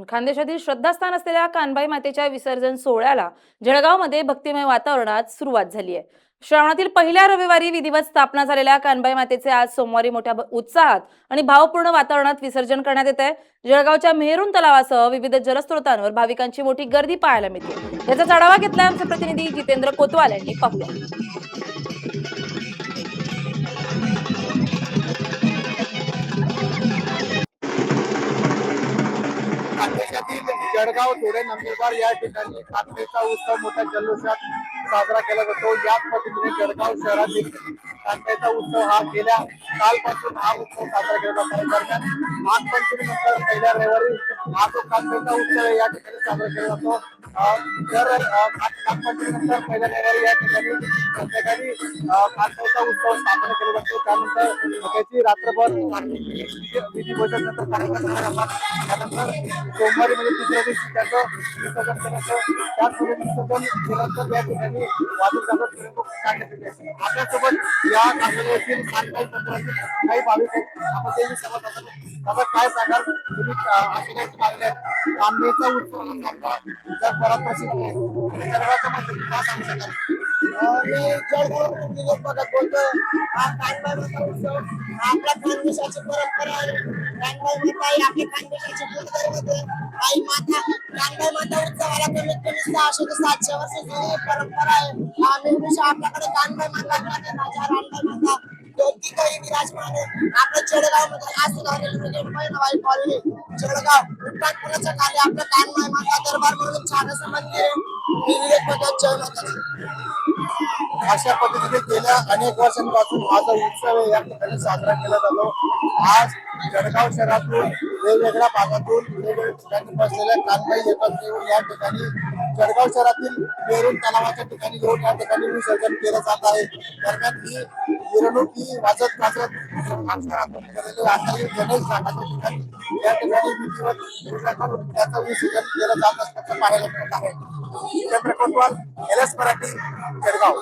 खानदेशातील श्रद्धास्थान असलेल्या कानबाई मातेच्या विसर्जन सोहळ्याला जळगावमध्ये भक्तिमय वातावरणात सुरुवात झाली आहे. श्रावणातील पहिल्या रविवारी विधिवत स्थापना झालेल्या कानबाई मातेचे आज सोमवारी मोठ्या उत्साहात आणि भावपूर्ण वातावरणात विसर्जन करण्यात येत आहे. जळगावच्या मेहरून तलावासह विविध जलस्रोतांवर भाविकांची मोठी गर्दी पाहायला मिळते. याचा आढावा घेतलाय आमचे प्रतिनिधी जितेंद्र कोतवाल यांनी. पाहूया. खानदेशातील जळगाव, धुळे, नंदुरबार या ठिकाणी कानबाईचा उत्सव मोठ्या जल्लोषात साजरा केला जातो. याच पद्धतीने जळगाव शहरातील कानबाईचा उत्सव हा गेल्या कालपासून हा उत्सव साजरा केला जात आहे. दरम्यान नागपंचमीनंतर पहिल्या रविवारी हा जो कानबाईचा उत्सव आहे या ठिकाणी साजरा केला जातो. दर नागपंचमीनंतर पहिल्या रविवारी या ठिकाणी प्रत्येकाने कानबाईचा उत्सव साजरा केला जातो. त्यानंतर त्याची रात्रभर विधिवत नंतर कार्यक्रम त्यानंतर सोमवारी म्हणजे तिसऱ्या दिवशी त्याचं विसर्जन करायचं. त्याचबरोबर विसर्जन केल्यानंतर या ठिकाणी वाजत गाजत मिरवणूक काढण्यात येते. आपल्यासोबत या कानबाईतील कानबाई मंदिरातील काही भाविक आहेत. आपण त्यांनी समजत असतो. दादा काय सांगाल तुम्ही असे काही मागणी आहेत कानबाईचा उत्सव जगभरात प्रसिद्ध आहे. जळगावच्या माध्यमातून काय सांगू शकाल? मी जळगाव बघत बोलतो. हा कानबाई माता उत्सव आपल्या खानदेशाची परंपरा आहे. कानबाई माता ही आपल्या खानदेशाची कुलदैवत आहे. आई माता कानबाई माता उत्सवाला कमीत कमी 600 ते 700 वर्ष जुनी परंपरा आहे. नेहमीच्या आपल्याकडे कानबाई माता राजा रानबाई माता दोघीही विराजमान आहे. आपल्या जळगावमध्ये आज झालेली म्हणजे महिनाबाई कॉलनी जळगाव उड्डाणपुराच्या खाली आपल्या कानबाई माता दरबार म्हणून छान असं मंदिर आहे. विविध पदार्थ अशा पद्धतीने गेल्या अनेक वर्षांपासून हा जो उत्सव आहे या ठिकाणी साजरा केला जातो. आज जळगाव शहरातून वेगवेगळ्या भागातून वेगवेगळ्या ठिकाणी बसलेल्या कानबाई एकत्र येऊन या ठिकाणी जळगाव शहरातील मेहरून तलावाच्या ठिकाणी येऊन या ठिकाणी विसर्जन केलं जात आहे. दरम्यान ही मिरवणूक ही वाजत गाजत गणेश घाटाच्या ठिकाणी या ठिकाणी विधिवत करून त्याचं विसर्जन केलं जात असल्याचं पाहायला मिळत आहे. जितेंद्र कोतवाल, LS मराठी, जळगाव.